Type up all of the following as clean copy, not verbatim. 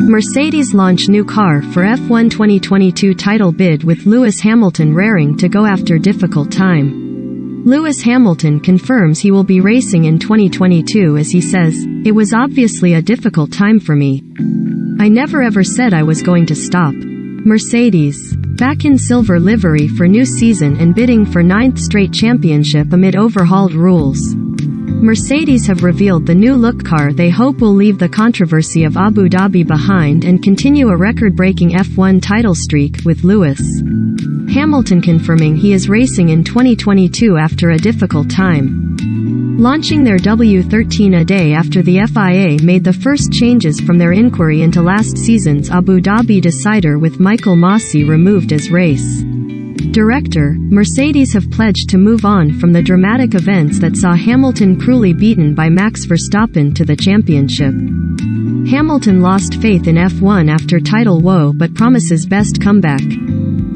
Mercedes launch new car for F1 2022 title bid with Lewis Hamilton raring to go after difficult time. Lewis Hamilton confirms he will be racing in 2022 as he says, "It was obviously a difficult time for me. I never ever said I was going to stop." Mercedes, back in silver livery for new season and bidding for 9th straight championship amid overhauled rules. Mercedes have revealed the new look car they hope will leave the controversy of Abu Dhabi behind and continue a record-breaking F1 title streak, with Lewis Hamilton confirming he is racing in 2022 after a difficult time. Launching their W13 a day after the FIA made the first changes from their inquiry into last season's Abu Dhabi decider with Michael Masi removed as race director, Mercedes have pledged to move on from the dramatic events that saw Hamilton cruelly beaten by Max Verstappen to the championship. Hamilton lost faith in F1 after title woe but promises best comeback.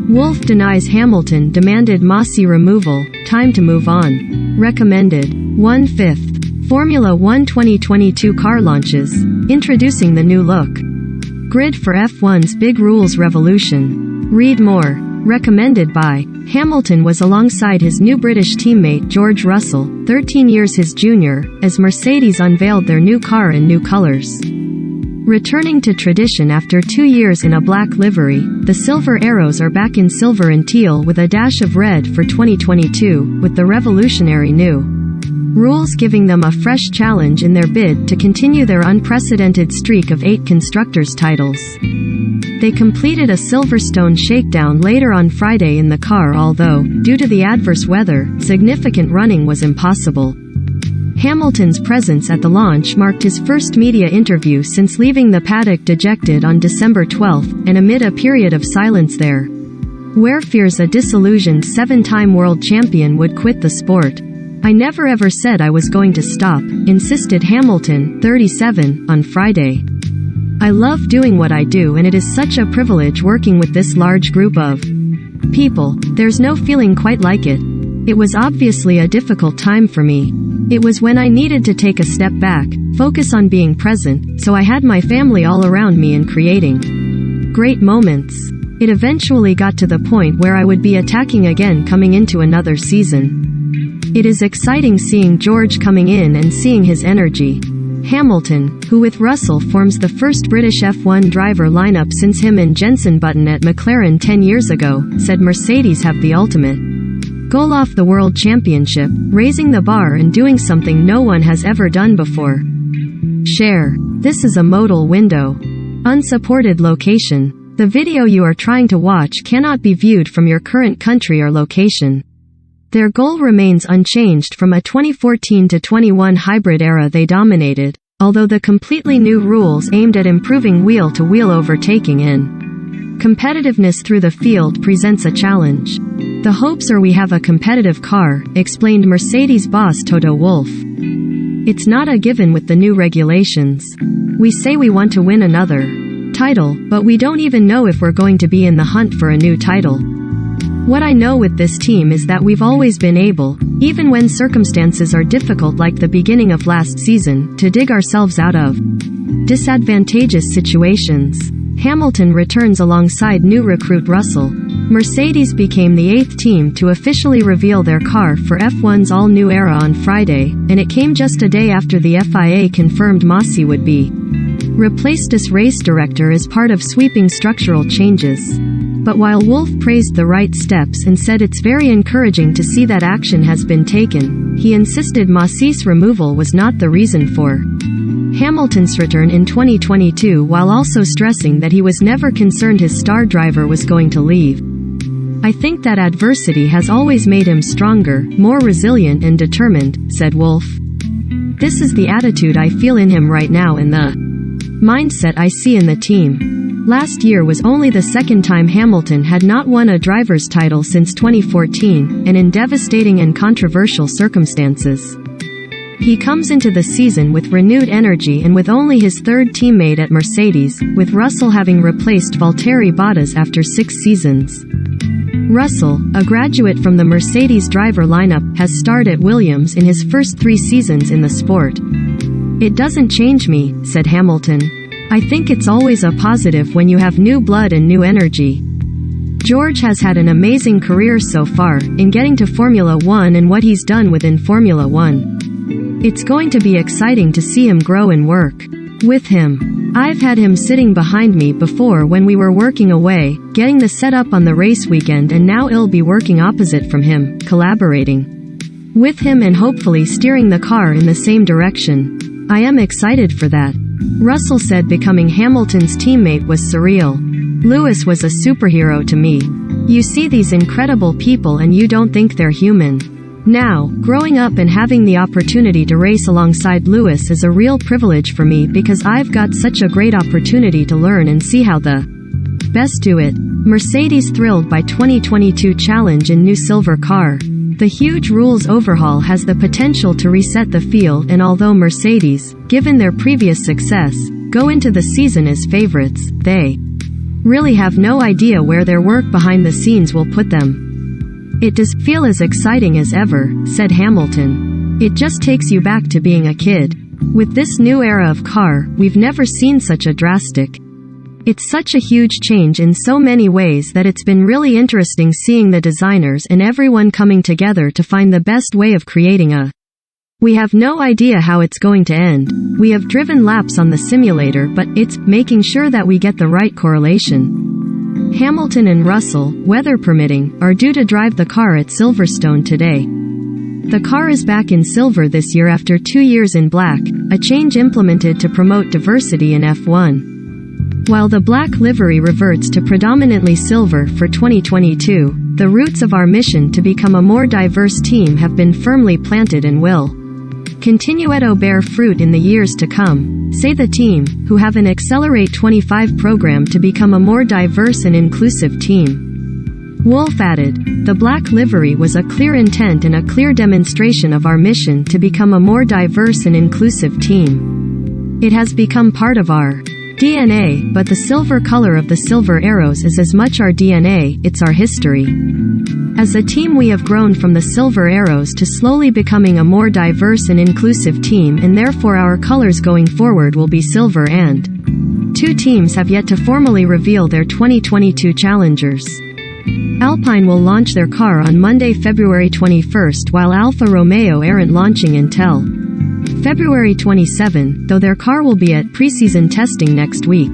Wolff denies Hamilton demanded Masi removal, time to move on. Recommended 1/5. Formula 1 2022 car launches, introducing the new look. Grid for F1's big rules revolution. Read more. Recommended by Hamilton was alongside his new British teammate George Russell, 13 years his junior, as Mercedes unveiled their new car in new colors. Returning to tradition after 2 years in a black livery, the Silver Arrows are back in silver and teal with a dash of red for 2022, with the revolutionary new rules giving them a fresh challenge in their bid to continue their unprecedented streak of 8 constructors' titles. They completed a Silverstone shakedown later on Friday in the car, although, due to the adverse weather, significant running was impossible. Hamilton's presence at the launch marked his first media interview since leaving the paddock dejected on December 12, and amid a period of silence there, where fears a disillusioned 7-time world champion would quit the sport. "I never ever said I was going to stop," insisted Hamilton, 37, on Friday. "I love doing what I do and it is such a privilege working with this large group of people. There's no feeling quite like it. It was obviously a difficult time for me. It was when I needed to take a step back, focus on being present, so I had my family all around me and creating great moments. It eventually got to the point where I would be attacking again coming into another season. It is exciting seeing George coming in and seeing his energy." Hamilton, who with Russell forms the first British F1 driver lineup since him and Jenson Button at McLaren 10 years ago, said Mercedes have the ultimate goal off the World Championship, raising the bar and doing something no one has ever done before. Share. This is a modal window. Unsupported location. The video you are trying to watch cannot be viewed from your current country or location. Their goal remains unchanged from a 2014 to 21 hybrid era they dominated, although the completely new rules aimed at improving wheel-to-wheel overtaking and competitiveness through the field presents a challenge. "The hopes are we have a competitive car," explained Mercedes boss Toto Wolff. "It's not a given with the new regulations. We say we want to win another title, but we don't even know if we're going to be in the hunt for a new title. What I know with this team is that we've always been able, even when circumstances are difficult like the beginning of last season, to dig ourselves out of disadvantageous situations." Hamilton returns alongside new recruit Russell. Mercedes became the 8th team to officially reveal their car for F1's all-new era on Friday, and it came just a day after the FIA confirmed Masi would be replaced as race director as part of sweeping structural changes. But while Wolff praised the right steps and said it's very encouraging to see that action has been taken, he insisted Masi's removal was not the reason for Hamilton's return in 2022, while also stressing that he was never concerned his star driver was going to leave. "I think that adversity has always made him stronger, more resilient and determined," said Wolff. "This is the attitude I feel in him right now and the mindset I see in the team." Last year was only the second time Hamilton had not won a driver's title since 2014, and in devastating and controversial circumstances. He comes into the season with renewed energy and with only his third teammate at Mercedes, with Russell having replaced Valtteri Bottas after 6 seasons. Russell, a graduate from the Mercedes driver lineup, has starred at Williams in his first 3 seasons in the sport. "It doesn't change me," said Hamilton. I think it's always a positive when you have new blood and new energy. George has had an amazing career so far, in getting to Formula One and what he's done within Formula One. It's going to be exciting to see him grow and work with him. I've had him sitting behind me before when we were working away, getting the setup on the race weekend, and now I'll be working opposite from him, collaborating with him and hopefully steering the car in the same direction. I am excited for that. Russell said becoming Hamilton's teammate was surreal. Lewis was a superhero to me. You see these incredible people and you don't think they're human. Now, growing up and having the opportunity to race alongside Lewis is a real privilege for me because I've got such a great opportunity to learn and see how the best do it. Mercedes thrilled by 2022 challenge in new silver car. The huge rules overhaul has the potential to reset the field, and although Mercedes, given their previous success, go into the season as favorites, they really have no idea where their work behind the scenes will put them. It does feel as exciting as ever, said Hamilton. It just takes you back to being a kid. With this new era of car, we've never seen such a drastic. It's such a huge change in so many ways that it's been really interesting seeing the designers and everyone coming together to find the best way of creating a. We have no idea how it's going to end. We have driven laps on the simulator, but it's making sure that we get the right correlation. Hamilton and Russell, weather permitting, are due to drive the car at Silverstone today. The car is back in silver this year after 2 years in black, a change implemented to promote diversity in F1. While the black livery reverts to predominantly silver for 2022, the roots of our mission to become a more diverse team have been firmly planted and will continue to bear fruit in the years to come, say the team, who have an Accelerate 25 program to become a more diverse and inclusive team. Wolff added, the black livery was a clear intent and a clear demonstration of our mission to become a more diverse and inclusive team. It has become part of our DNA, but the silver color of the silver arrows is as much our DNA, it's our history. As a team we have grown from the silver arrows to slowly becoming a more diverse and inclusive team, and therefore our colors going forward will be silver, and 2 teams have yet to formally reveal their 2022 challengers. Alpine will launch their car on Monday, February 21st, while Alfa Romeo aren't launching until February 27, though their car will be at preseason testing next week.